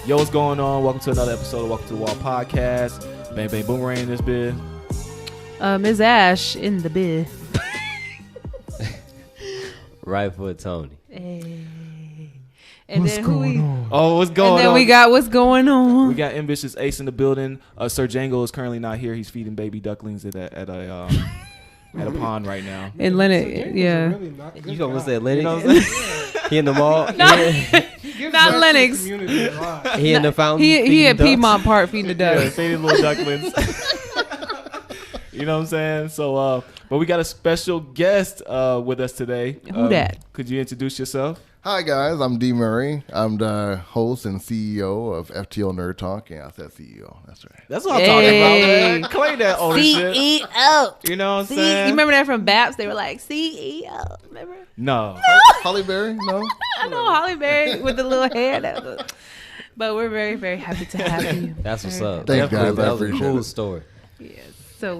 Yo, what's going on? Welcome to another episode of Welcome to the Wall Podcast. Bang Bang Boomerang in this bit. Ms. Ash in the bid. Right foot Tony. Hey. And what's then going on? Oh, what's going on? And then we got what's going on. We got Ambitious Ace in the building. Sir Django is currently not here. He's feeding baby ducklings at a pond right now. And Lennox, yeah. Really you gonna say Lennox? He in the mall. Not Lennox. He in the fountain. He at Piedmont Park feeding the ducks. Yeah, feeding little ducklings. You know what I'm saying? So, but we got a special guest with us today. Who that? Could you introduce yourself? Hi guys, I'm Dee Murray. I'm the host and CEO of FTO Nerd Talk. Yeah, I said CEO. That's right. That's what I'm talking about, man. Claim that ownership. CEO. You know what I'm saying? You remember that from BAPS? They were like, CEO. Remember? No. Holly Berry? No? I know Holly Berry with the little hair. But we're very, very happy to have you. That's what's up. Thanks, guys. That was a appreciate cool it. story. Yes. So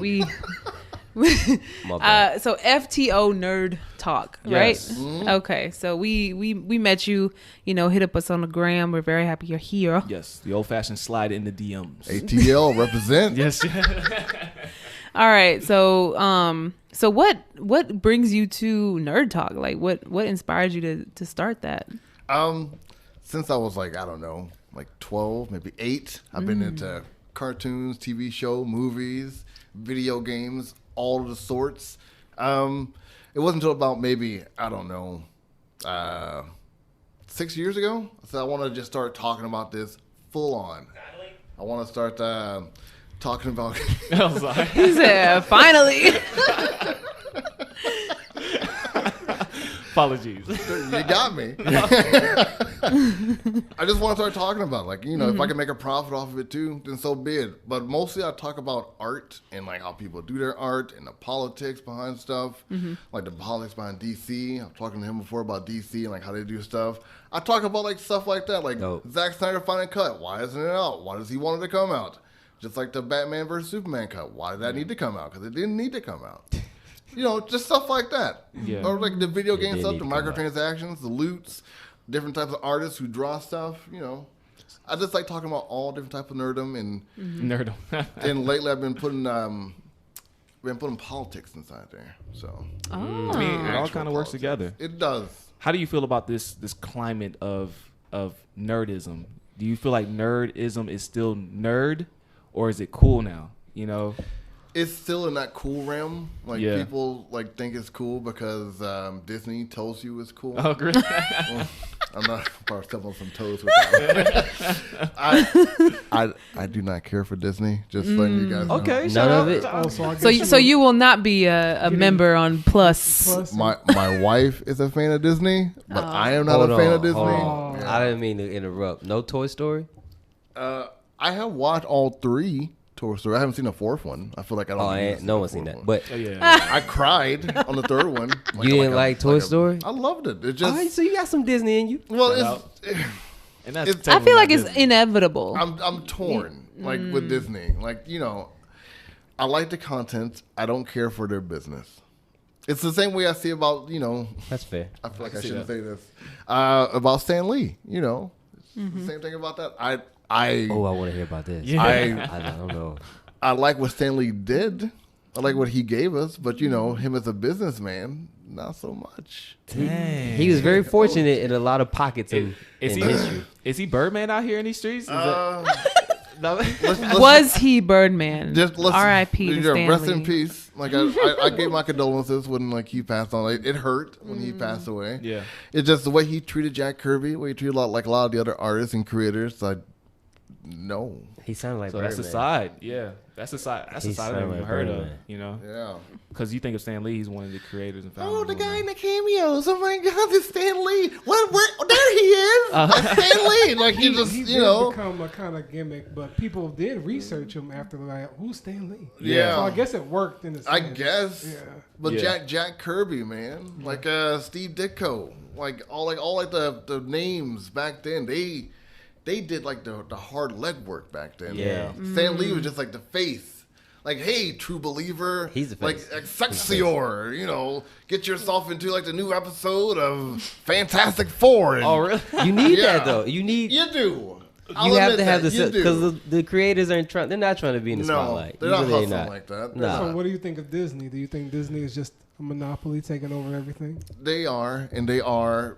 My bad. so FTO Nerd Talk, right? Yes. Mm-hmm. Okay, so we met you, hit up us on the gram. We're very happy you're here. Yes, the old-fashioned slide in the DMs. ATL represent. Yes. All right, so what brings you to Nerd Talk? Like what inspired you to start that? Since I was like 12, maybe 8, I've been into cartoons, TV show, movies, video games, all of the sorts. It wasn't until about maybe 6 years ago I said I want to just start talking about this full on. I want to start talking about. I'm sorry. He said, finally. Apologies. You got me. I just want to start talking about it. If I can make a profit off of it too, then so be it. But mostly I talk about art and how people do their art and the politics behind stuff. Like the politics behind DC. I'm talking to him before about DC and how they do stuff. I talk about stuff like that. Zack Snyder final cut. Why isn't it out? Why does he want it to come out? Just like the Batman vs. Superman cut. Why did that need to come out? Because it didn't need to come out. Just stuff like that. Yeah. Or the video game stuff, the microtransactions, the loots, different types of artists who draw stuff. I just like talking about all different types of nerdom, and Nerdom. and lately I've been putting politics inside there. So I mean, it all kind of works together. It does. How do you feel about this climate of nerdism? Do you feel like nerdism is still nerd, or is it cool now? It's still in that cool realm. Yeah. People think it's cool because Disney tells you it's cool. Oh, great. Well, I'm not probably stepping on some toes with that. I do not care for Disney. Just letting you guys know. Okay, None of it. So you will not be a member on Plus. My wife is a fan of Disney, but I am not a fan of Disney. Yeah. I didn't mean to interrupt. No Toy Story? I have watched all 3 Toy Story. I haven't seen the 4th one. I feel like I don't. No one's seen that. But I cried on the 3rd one. You didn't like Toy Story? I loved it. It just So you got some Disney in you. well, And that's I feel like it's Disney. inevitable. I'm torn with Disney. I like the content. I don't care for their business. It's the same way I see about That's fair. I feel like I shouldn't say this about Stan Lee. It's the same thing about that. I want to hear about this. Yeah. I don't know. I like what Stan Lee did. I like what he gave us, but him as a businnosman, not so much. Dang. He was very fortunate in a lot of pockets in history. Is he Birdman out here in these streets? Was he Birdman? R.I.P. to Stan Rest Lee. in peace. I gave my condolences when he passed on. It hurt when he passed away. Yeah. It's just the way he treated Jack Kirby, the way he treated a lot of the other artists and creators. No. He sounded like So Birdman. that's a side. Yeah. That's a side. That's a He side I never sounded even like heard Birdman. of. Yeah. Because you think of Stan Lee, he's one of the creators and founders. Oh, the guy in the cameos. Oh my God, it's Stan Lee. Where there he is. That's Stan Lee. He did become a kind of gimmick, but people did research him after who's Stan Lee? Yeah. So I guess it worked in a sense. I guess. Yeah. But Yeah. Jack Kirby, man. Steve Ditko. All the names back then, they did the hard legwork back then. Yeah. Stan Lee was just the face. Hey, true believer. He's the face. Excelsior, get yourself into the new episode of Fantastic Four. And Oh, really? You need Yeah. that though. You You do. You have to have that, you do. because the creators aren't trying. They're not trying to be in the No, spotlight. they're not Usually hustling like that. Nah. So what do you think of Disney? Do you think Disney is just a monopoly taking over everything? They are, and they are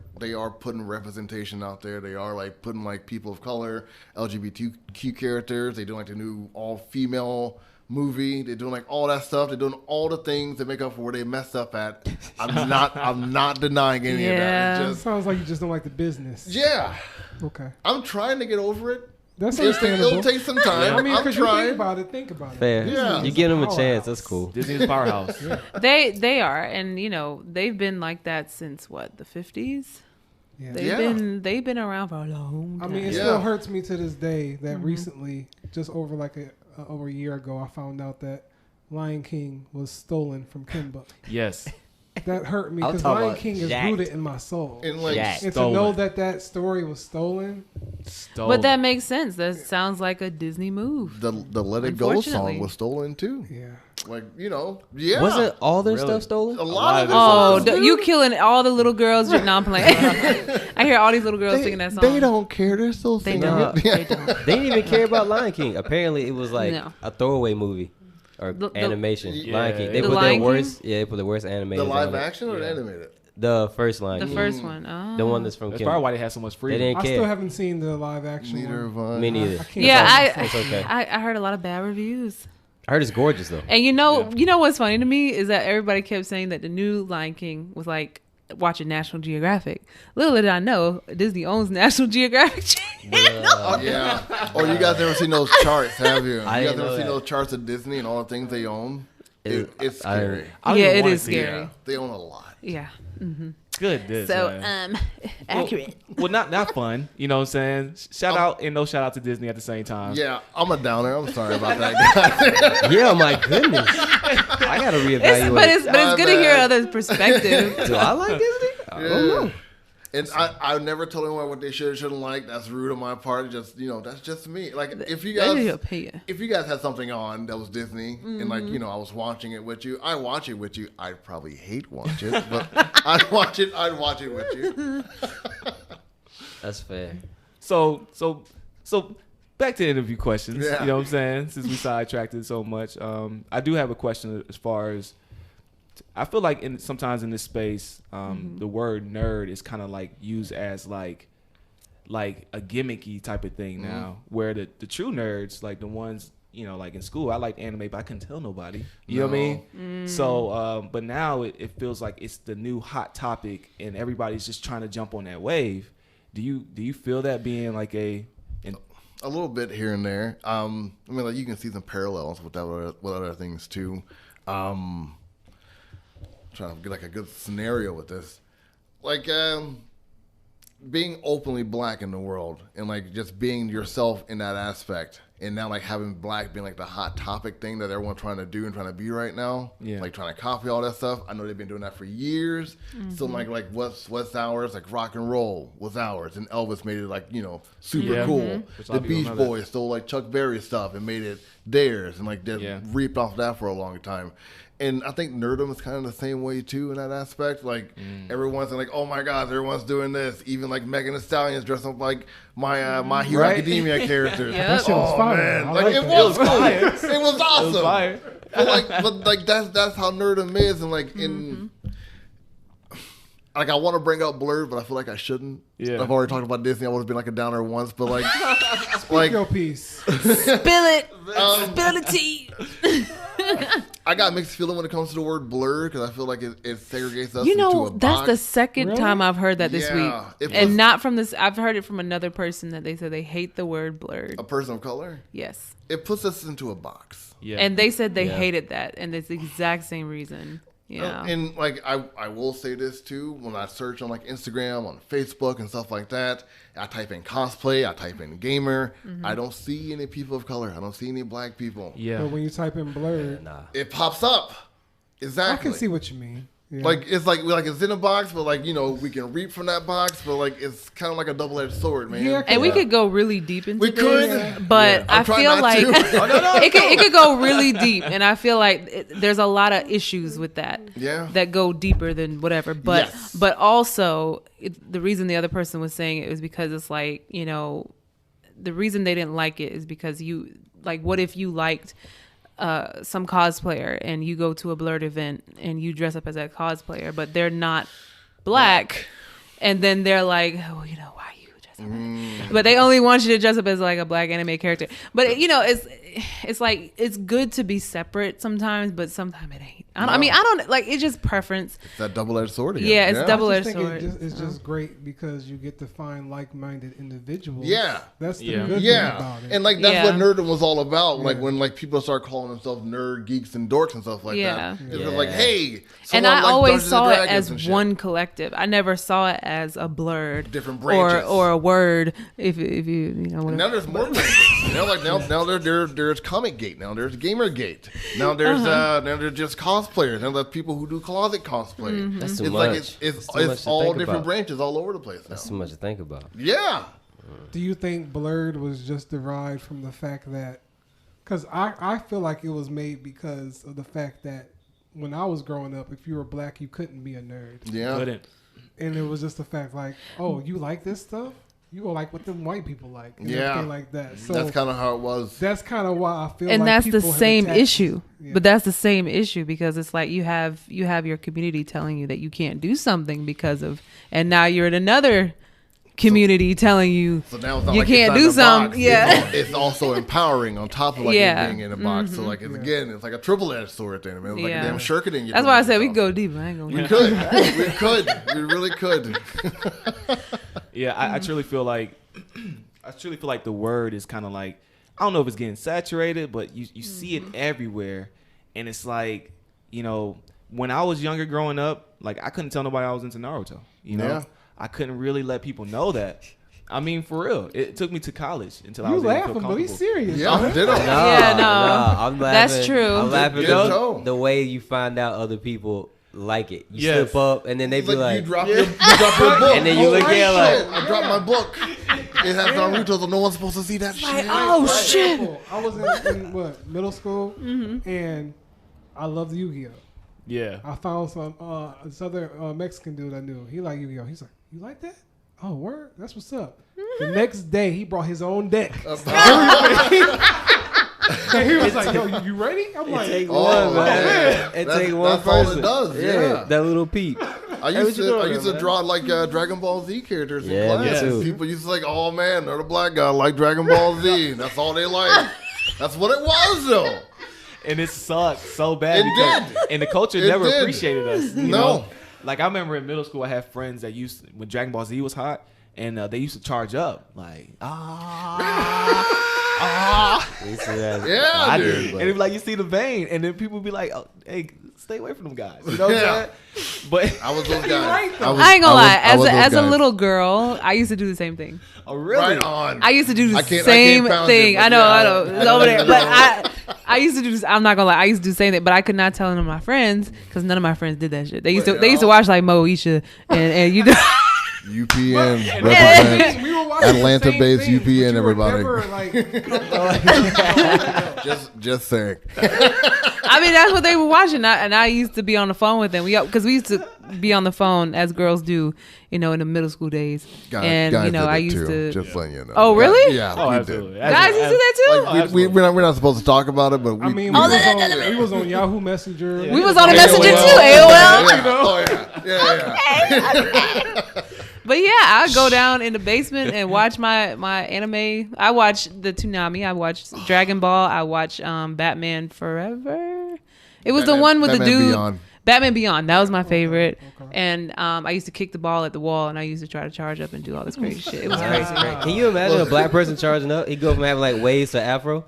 putting representation out there. They are like putting like people of color, LGBTQ characters. They do like the new all female movie. They're doing like all that stuff. They're doing all the things that make up for where they messed up at. I'm not denying any of that. Yeah. It It just, sounds like you just don't like the business. yeah, Okay. I'm trying to get over it. That's It'll understandable. take some time. I mean, I'm because you trying. think about it. Fair. Yeah. You give them a chance. Powerhouse. That's cool. Disney's a powerhouse. They are, and they've been like that since what, the 50s. Yeah. They've been around for a long I time. mean, it Yeah. still hurts me to this day that recently, just over over a year ago, I found out that Lion King was stolen from Kimba. Yes. That hurt me I'm because talking Lion about King is jacked. rooted in my soul. And like, Jack. And Stolen. to know that story was stolen, But that makes sense. That sounds like a Disney move. the Let It Go Unfortunately. song was stolen too. yeah. Like, yeah. Wasn't all their Really? stuff stolen? a lot of it Oh, was, dude. you killing all the little girls? You're not playing. I hear all these little girls singing that song. They don't care. They're still They singing don't. it. They don't. They didn't even care about Lion King. Apparently, it was like No. a throwaway movie or The- animation. Yeah. Lion King. They The put Lion their King? worst. Yeah, they put the worst The animators. live on it. action or the Yeah. animated? The first Lion The King. first one. Oh. The one that's from That's Kim. probably why they had so much They freedom. didn't I care. still haven't seen the live action Neither one. of us. Me neither. I can't Yeah, It's okay. I heard a lot of bad reviews. I heard it's gorgeous though. And you know what's funny to me is that everybody kept saying that the new Lion King was like watching National Geographic. Little did I know, Disney owns National Geographic Channel. Oh, yeah. Oh, you guys never seen those charts, have you? I You guys didn't never know seen that. those charts of Disney and all the things they own? It's I- scary. I don't Yeah, even it wanna is see scary. Yeah, they own a lot. Yeah. Goodness. So, man. accurate. Well, not fun. You know what I'm saying? Shout out and no shout out to Disney at the same time. Yeah, I'm a downer. I'm sorry about that, guys. Yeah, my goodness. I gotta reevaluate. But it's good to hear bad. others' perspective. Do I like Disney? I don't know. And I never told anyone what they should or shouldn't like. That's rude on my part. Just that's just me. Like if you That's your guys opinion. if you guys had something on that was Disney and like I was watching it with you, I watch it with you. I'd probably hate watch it, but I'd watch it with you. That's fair. So back to the interview questions. Yeah. You know what I'm saying? Since we sidetracked it so much, I do have a question as far as I feel like sometimes in this space, the word nerd is kind of like used as like a gimmicky type of thing now, where the true nerds, like the ones like in school, I liked anime, but I couldn't tell nobody. You know what I mean? So, but now it feels like it's the new hot topic, and everybody's just trying to jump on that wave. Do you feel that being like a little bit here and there. I mean, like you can see some parallels with other things too. Trying to get like a good scenario with this, like being openly black in the world and like just being yourself in that aspect, and now like having black being like the hot topic thing that everyone's trying to do and trying to be right now. Yeah. Like trying to copy all that stuff. I know they've been doing that for years. So like what's ours, like rock and roll was ours, and Elvis made it like super Yeah. cool. Which a The lot of people Beach know that. Boys stole like Chuck Berry stuff and made it theirs, and like they Yeah. reaped off that for a long time. And I think nerdom is kind of the same way too in that aspect. Like everyone's like, oh my God, everyone's doing this. Even like Megan Thee Stallion's dressed up like My Hero Right. Academia characters. Yep. That shit was Oh fire. man, I like like it that. was cool. fire. It was awesome. It was fire. But that's how nerdom is, and like in. Like I want to bring up Blur, but I feel like I shouldn't. Yeah. I've already talked about Disney. I would have been like a downer once, but like, Speak your piece. Spill it. Spill the tea. I got mixed feeling when it comes to the word blur because I feel like it segregates us You into know, a that's box. the second Really? time I've heard that this Yeah. week. It And was- not from this. I've heard it from another person that they said they hate the word blurred. a person of color. Yes. It puts us into a box. Yeah. And they said they Yeah. hated that. And it's the exact same reason. Yeah. And like I will say this too, when I search on like Instagram, on Facebook and stuff like that, I type in cosplay, I type in gamer, I don't see any people of color. I don't see any black people. yeah. But when you type in blurred, Nah. It pops up. Exactly. I can see what you mean. Yeah. Like it's in a box, but like we can reap from that box, but like it's kind of like a double-edged sword, man. Yeah, and we could go really deep into We this, could. but I'm I trying feel not like to. it could go really deep, and I feel like there's a lot of issues with that. Yeah. that go deeper than whatever. But Yes. also the reason the other person was saying it was because it's like the reason they didn't like it is because what if you liked some cosplayer and you go to a Blurred event and you dress up as that cosplayer, but they're not black, and then they're like, oh, why you dress up? But they only want you to dress up as like a black anime character. But it's like it's good to be separate sometimes, but sometimes it ain't. I mean, I don't like. It's just preference. It's that double-edged sword again. Yeah, it's double-edged sword. It's just great because you get to find like-minded individuals. Yeah, that's the good thing about it. And like that's what nerdom was all about. Like when like people start calling themselves nerd geeks and dorks and stuff like that. It's just like, hey. And I always saw it as one collective. I never saw it as a blurred different branches or a word. If you know. Now there's more branches. now there's Comic Gate. Now there's Gamer Gate. Now there's now there's just cosplayers. Now there's people who do closet cosplay. Mm-hmm. That's too it's much. Like it's all different branches all over the place now. That's too much to think about. Yeah. Do you think blurred was just derived from the fact that? Because I feel like it was made because of the fact that when I was growing up, if you were black, you couldn't be a nerd. Yeah. Couldn't. And it was just the fact like, oh, you like this stuff? You will like what them white people like. And everything like that. So that's kind of how it was. That's kind of why I feel and like that's the same issue. Yeah. But that's the same issue because it's like you have your community telling you that you can't do something because of, and now you're in another community telling you so now it's not you like can't do something. Yeah. It's also empowering on top of like it being in a box. So like it's like a triple-edged sword thing. I mean, it's like a damn shirk in your. That's why I said we could go deep. I ain't gonna. We really could. Yeah, I truly feel like the word is kind of like, I don't know if it's getting saturated, but you see it everywhere, and it's like, when I was younger growing up, like I couldn't tell nobody I was into Naruto. I couldn't really let people know that. I mean, for real, it took me to college until I was able to feel comfortable. But he's serious. Yeah, man. ditto. I'm laughing. That's true. I'm laughing the way you find out other people like it. You slip up, and then they be like, you drop your book, and then you look at like, I dropped my book. It has Naruto, so no one's supposed to see that shit. Oh shit! I was in middle school, and I loved Yu-Gi-Oh. Yeah. I found this other Mexican dude I knew. He liked Yu-Gi-Oh. He's like, you like that? Oh, word? That's what's up. The next day, he brought his own deck. And he was like, yo, you ready? I'm like, take one, man. It take one person. That's all it does. Yeah. That little peep. I used to draw like Dragon Ball Z characters in class. Me too. People used to like, oh man, they're the black guy, like Dragon Ball Z. That's all they like. That's what it was, though. And it sucked so bad. And the culture never appreciated us. You know? Like, I remember in middle school, I had friends that when Dragon Ball Z was hot, and they used to charge up. Like, Yeah, I dude. did. And it'd be like, you see the vein, and then people would be like, oh, hey, stay away from them guys. You know what I'm saying? But I was those guys. I ain't gonna lie. As a little girl, I used to do the same thing. Oh, really? Right on. I used to do the same thing. I know. It's over there. But I used to do this. I'm not gonna lie. I used to do the same thing, but I could not tell none of my friends because none of my friends did that shit. They used to watch like Moesha and you know. UPN represent Atlanta-based UPN. Everybody, just saying. I mean, that's what they were watching, and I used to be on the phone with them. Because we used to be on the phone as girls do, in the middle school days. Guys I used to just letting you know. Oh, really? Yeah, oh, we absolutely. did. Guys used to do that too. Like, we're not supposed to talk about it, but we. I mean, we was on Yahoo Messenger. We was on a Messenger too. AOL. Yeah. But yeah, I go down in the basement and watch my anime. I watch the Toonami. I watch Dragon Ball. I watch Batman Forever. It was the one with the dude. Beyond. Batman Beyond. That was my favorite. Okay. And I used to kick the ball at the wall, and I used to try to charge up and do all this crazy shit. It was crazy. Can you imagine a black person charging up? He go from having like waves to afro.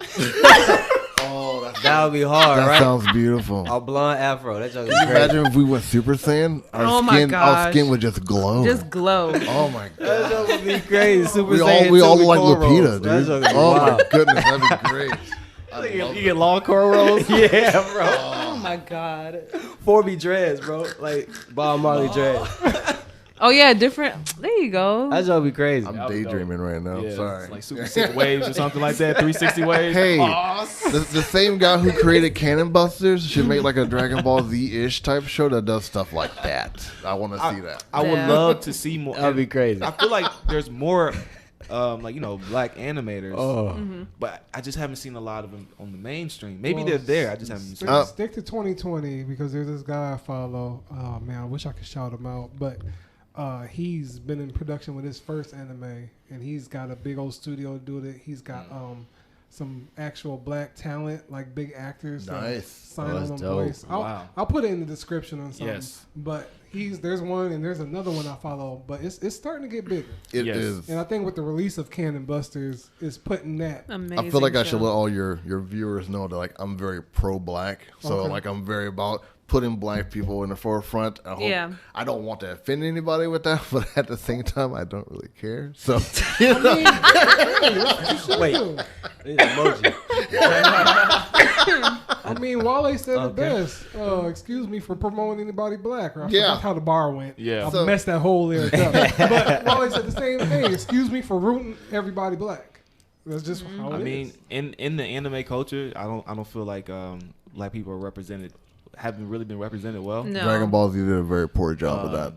That would be hard, right? That sounds beautiful. A blonde afro. That's Can you imagine if we went Super Saiyan? Our skin would just glow. Just glow. Oh my god. That would be crazy. Super we Saiyan all look like Lupita, dude. Oh my goodness, that'd be great. You get long cornrows? Yeah, bro. Oh my god. 4B dreads, bro. Like Bob Marley dreads. Oh yeah, different. There you go. That would be crazy. I'm daydreaming right now. Yeah, sorry. Like Super Sick Waves or something like that. 360 Waves. Hey, the same guy who created Cannon Busters should make like a Dragon Ball Z-ish type show that does stuff like that. I want to see that. I would love to see more. That'd be crazy. I feel like there's more black animators. But I just haven't seen a lot of them on the mainstream. Maybe they're there. I just haven't seen them. Stick to 2020 because there's this guy I follow. Oh man, I wish I could shout him out, but he's been in production with his first anime, and he's got a big old studio doing it. He's got some actual black talent, like big actors. Nice. Sign on them voice. I'll put it in the description on something. Yes. But there's one and there's another one I follow, but it's starting to get bigger. It is. And I think with the release of Cannon Busters is putting that. Amazing I feel like show. I should let all your viewers know that like I'm very pro-black. So like I'm very about putting black people in the forefront. I don't want to offend anybody with that, but at the same time, I don't really care. So, wait, emoji. I mean, Wale said it best. Excuse me for promoting anybody black. Or I forgot how the bar went. Yeah, I messed that whole lyric up. But Wale said the same thing. Excuse me for rooting everybody black. That's just how it is. in the anime culture, I don't feel like black people are represented. Haven't really been represented well. No. Dragon Ball Z did a very poor job of that.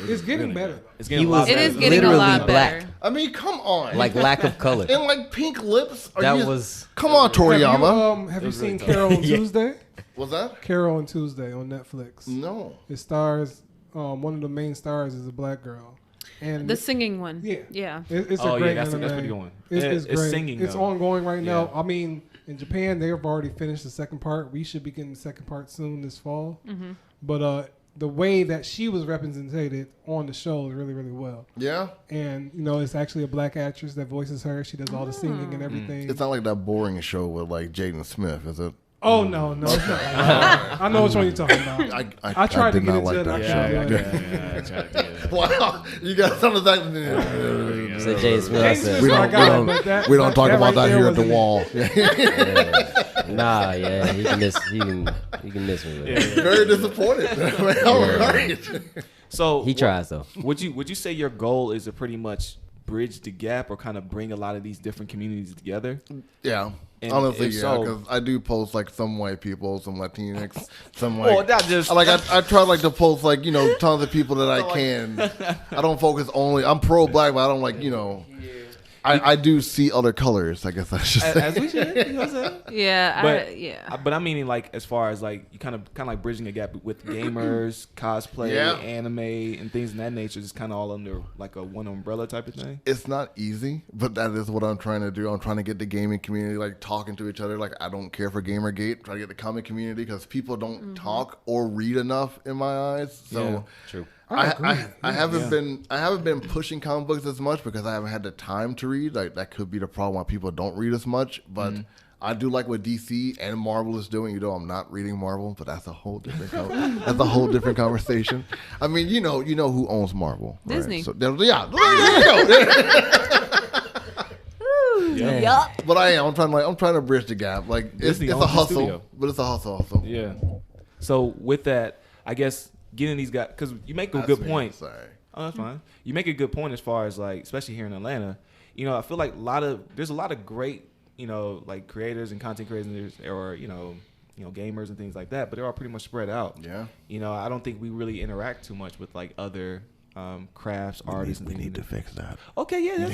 It's getting better. It's getting a lot better. It is getting a lot black. better. I mean, come on. Like lack of color. And like pink lips. Come on, Toriyama. Have you seen Carol on Tuesday? Was that? Carol on Tuesday on Netflix. No. It stars, one of the main stars is a black girl. And The singing one. Yeah. It's a great anime. That's pretty good one. It's great. Singing, it's though. ongoing right now. I mean, in Japan, they've already finished the second part. We should be getting the second part soon this fall. Mm-hmm. But the way that she was represented on the show is really, really well. Yeah. And, it's actually a black actress that voices her. She does all the singing and everything. It's not like that boring show with like Jaden Smith, is it? Oh, no, it's not. I know which one you're talking about. I tried to get into that show. I tried to get it. Wow. You got some of that. So James Smith. We don't talk about that here at the wall. Nah, he can miss me with it. Very disappointed. All right. So he tries though. Would you say your goal is to pretty much bridge the gap or kind of bring a lot of these different communities together? Yeah. And honestly, because I do post like some white people, some Latinx, some like. Well, not just I try like to post like tons of people that I can. I don't focus only. I'm pro black, but I don't like I do see other colors. I guess I should say. As we should. You know what I'm saying? Yeah, But I'm meaning like as far as like you kind of like bridging a gap with gamers, cosplay, anime, and things in that nature, just kind of all under like a one umbrella type of thing. It's not easy, but that is what I'm trying to do. I'm trying to get the gaming community like talking to each other. Like I don't care for Gamergate. Try to get the comic community because people don't talk or read enough in my eyes. So true. I haven't been pushing comic books as much because I haven't had the time to read. Like that could be the problem why people don't read as much. But I do like what DC and Marvel is doing. I'm not reading Marvel, but that's a whole different conversation. I mean, you know who owns Marvel? Disney. Right? So there you go. Yeah. But I'm trying to bridge the gap. Like it's a hustle, but it's a hustle also. Yeah. So with that, I guess getting these guys, because you make a good point. Sorry. Oh, that's fine. You make a good point as far as like, especially here in Atlanta. I feel like there's a lot of great, like creators and content creators, or gamers and things like that. But they're all pretty much spread out. Yeah. I don't think we really interact too much with like other crafts, artists, and things. We need to fix that. Okay, yeah.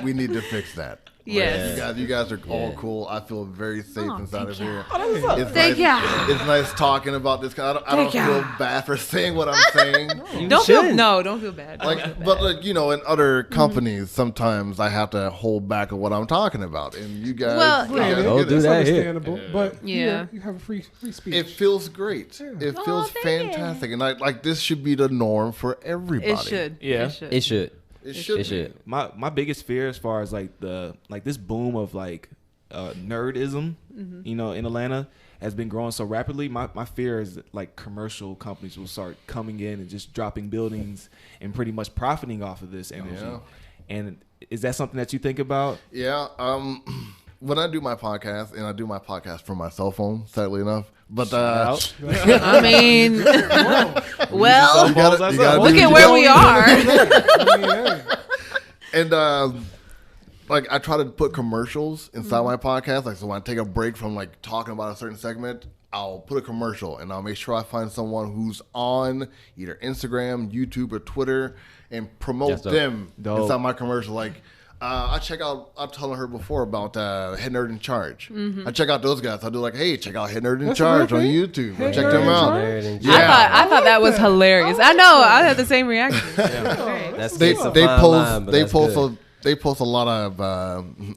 We need to fix that. Yes. You guys are all cool. I feel very safe inside of here. Thank you. It's nice talking about this. I don't feel bad for saying what I'm saying. Don't feel bad. But in other companies, sometimes I have to hold back on what I'm talking about, and you guys, don't do that here. But you have a free speech. It feels great. Yeah. It feels fantastic, and like this should be the norm for everybody. It should. Yeah, it should. It should. My biggest fear as far as like this boom of like nerdism, in Atlanta has been growing so rapidly. My fear is that, like, commercial companies will start coming in and just dropping buildings and pretty much profiting off of this energy. Yeah. And is that something that you think about? Yeah. When I do my podcast, and I do my podcast from my cell phone, sadly enough. But I mean, well, look at where we are. And like I try to put commercials inside my podcast. Like, so when I take a break from like talking about a certain segment, I'll put a commercial and I'll make sure I find someone who's on either Instagram, YouTube, or Twitter and promote them inside my commercial. Like, I told her before about Head Nerd in Charge. Mm-hmm. I check out those guys. I'll do like, hey, check out Head Nerd in Charge on YouTube. Check them out. I thought that was hilarious. I know. I had the same reaction. They post a lot of,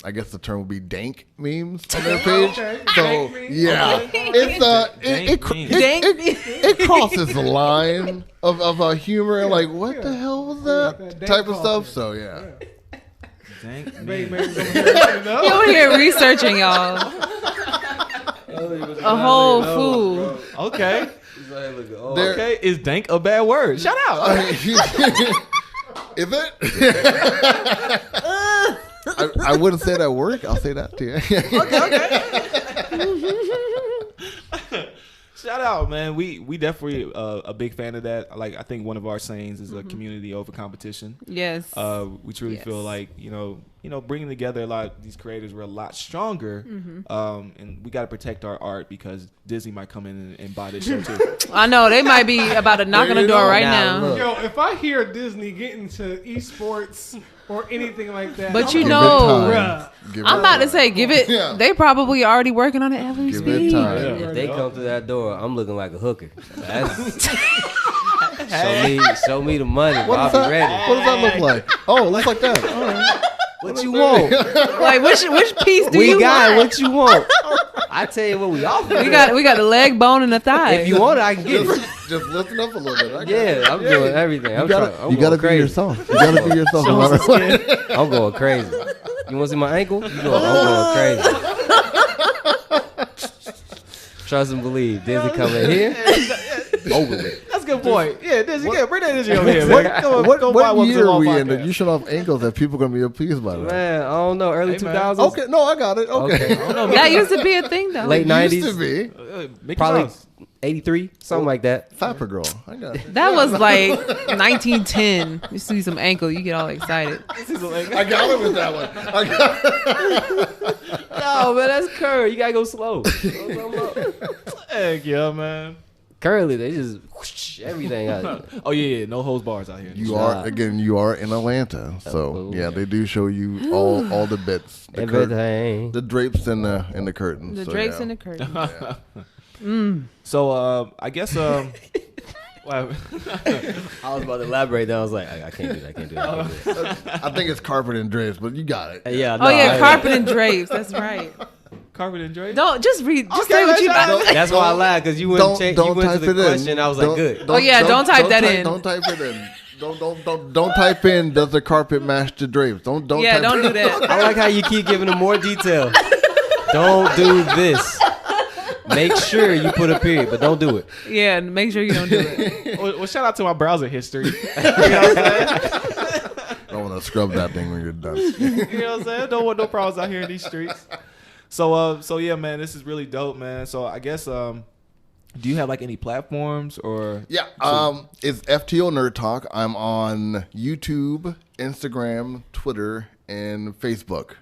I guess the term would be dank memes on their page. So yeah, it crosses the line of humor and like, what the hell was that type of stuff. So yeah. Dank You over here researching, y'all. A whole food. Okay. Okay, is dank a bad word? Shout out. Is it? I wouldn't say that at work. I'll say that to you. Okay. Shout out, man. We definitely a big fan of that. Like, I think one of our sayings is a community over competition. Yes. We truly feel like, you know, bringing together a lot of these creators, we're a lot stronger. And we got to protect our art because Disney might come in and buy this show too. I know they might be about to knock on the door right now. Yo, if I hear Disney get into esports or anything like that, but I'm about to say, give it. Yeah. They probably already working on it as we speak. If they come through that door, I'm looking like a hooker. Show me the money. I'll be ready. What does that look like? Oh, it looks like that. All right. What you want? Like which piece do you want? We got what you want. I tell you what we offer. We got the leg bone and the thigh. If you want it, I can get it. Just lifting up a little bit. I'm doing everything. You gotta be yourself. You gotta be yourself. I'm going crazy. You want to see my ankle? I'm going crazy. Trust and believe. Disney coming here. Over with. That's a good point. Yeah, Disney. Bring that Disney over here, man. What year are we in? You showed off ankles that people gonna be pleased by that. Man, I don't know. Early 2000s. Okay, no, I got it. Okay. That used to be a thing though. Late 90s. Used to be. Probably 83, something like that. Flapper girl. I got it. That was like 1910. You see some ankle, you get all excited. I got it with that one. No, man, that's curry. You gotta go slow. Heck yeah, man. Currently, they just whoosh, everything out. Oh yeah, no hose bars out here. You are in Atlanta, so yeah, they do show you all the bits, everything, the drapes and the curtains, the drapes and the curtains. Yeah. So I guess I was about to elaborate. Then I was like, I can't do that. I think it's carpet and drapes, but you got it. Yeah. Carpet and drapes. That's right. Carpet and drapes. Don't just read. Just say what you got. That's why I laughed because you went to the question. I was like, good. Don't type that in. Don't type it in. Don't type in. Does the carpet match the drapes? Don't. Yeah, don't do that. I like how you keep giving them more detail. Don't do this. Make sure you put a period, but don't do it. Yeah, make sure you don't do it. Well, shout out to my browser history. You know what I'm saying? Don't want to scrub that thing when you're done. You know what I'm saying? Don't want no problems out here in these streets. So yeah, man, this is really dope, man. So I guess, do you have like any platforms or? Yeah, it's FTO Nerd Talk. I'm on YouTube, Instagram, Twitter, and Facebook.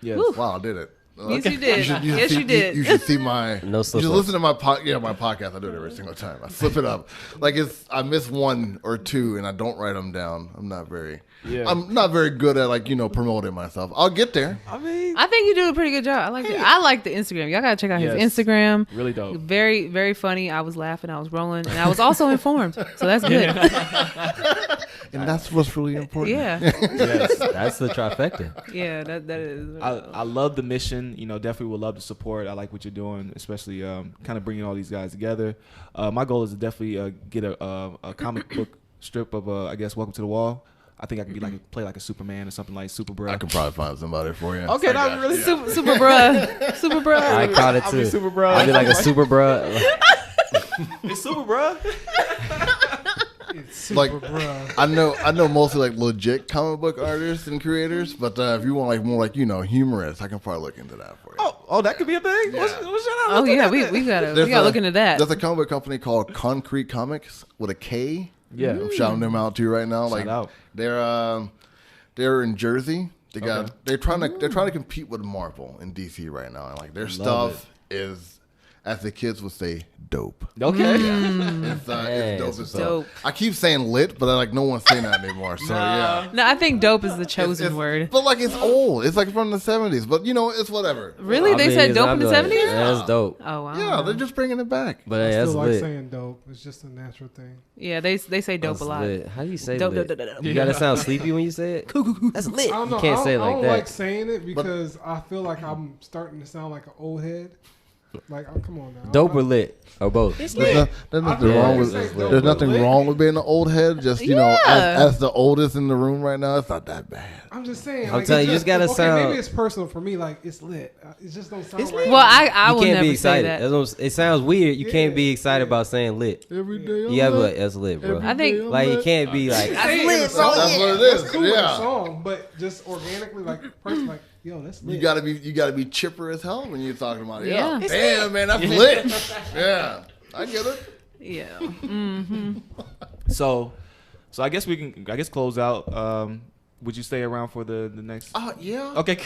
Yes. Woo. Wow, I did it. Yes, you did. You did. You should see my. No slip. You should listen to my podcast. I do it every single time. I flip it up. Like I miss one or two, and I don't write them down. I'm not very good at promoting myself. I'll get there. I think you do a pretty good job. I like it. I like the Instagram. Y'all gotta check out his Instagram. Really dope. Very, very funny. I was laughing. I was rolling, and I was also informed. So that's good. And that's what's really important. Yeah. Yes, that's the trifecta. Yeah, that is. I love the mission. Definitely would love to support. I like what you're doing, especially kind of bringing all these guys together. My goal is to definitely get a comic book strip of I guess Welcome to the Wall. I think I could play like a Superman or something like Super Bro. I could probably find somebody for you. Okay, that was really Super Bruh. Super Bruh. I caught it too. Super Bro. I'd be like a Super Bruh. It's Super Bro. It's super I know mostly like legit comic book artists and creators, but if you want more humorous, I can probably look into that for you. Oh, that could be a thing. Yeah. Oh yeah, we gotta look into that. There's a comic book company called Concrete Comics with a K. Yeah, I'm shouting them out to you right now. Shout out. They're in Jersey. They're trying to compete with Marvel in DC right now, and like their stuff is as the kids would say, dope. Okay. It's dope as hell. Dope. I keep saying lit, but like no one's saying that anymore. So yeah. No, I think dope is the chosen It's- word. But like it's old. It's like from the 70s. But you know, it's whatever. Really? They said dope in the 70s? That's dope. Oh, wow. Yeah, they're just bringing it back. But I hey, still that's like lit. saying dope. It's just a natural thing. Yeah, they say dope That's a lot. lit. How do you say Dope, lit? dope, dope, dope. You gotta sound sleepy when you say it. That's lit. I don't You know. can't say it I like don't that. like saying it because I feel like I'm starting to sound like an old head. Like, oh, come on now. Dope or lit or both. There's nothing Yeah, wrong with it's there's nothing lit. wrong with being an old head. Just you know, Yeah. as the oldest in the room right now, it's not that bad. I'm just saying. I'm like, telling it's you, just gotta okay, sound- Maybe it's personal for me. Like, it's lit. It just don't sound It's right. lit. Well, I You will can't never be excited. say that. That's what I'm- it sounds weird. You can't be Yeah, excited yeah. about saying lit. Every day, You gotta be like, that's lit, bro. I think Like you can't be like, Say it in a song. That's what it is. That's cool in a Yeah. song, but just organically, like, person, like, yo, that's lit. You gotta be chipper as hell when you're talking about it. Yeah. Yeah. Damn, man, that's lit. Yeah. I get it. Yeah. So I guess we can close out. Would you stay around for the next? Yeah. Okay.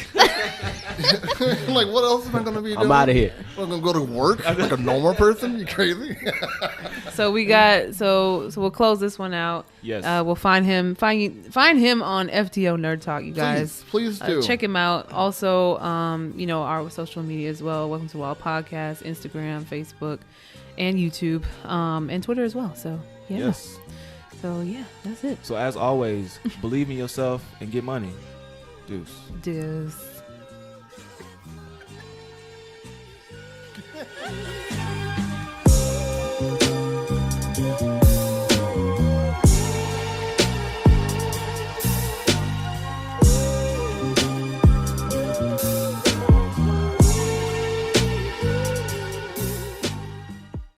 Like, what else am I gonna be doing? I'm out of here. I'm gonna go to work like a normal person. You crazy? So we got so we'll close this one out. Yes. We'll find him on FTO Nerd Talk, you guys. Please do. Check him out. Also, our social media as well. Welcome to Wild Podcast, Instagram, Facebook, and YouTube, and Twitter as well. So yeah. Yes. So yeah, that's it. So as always, believe in yourself and get money. Deuce. Deuce.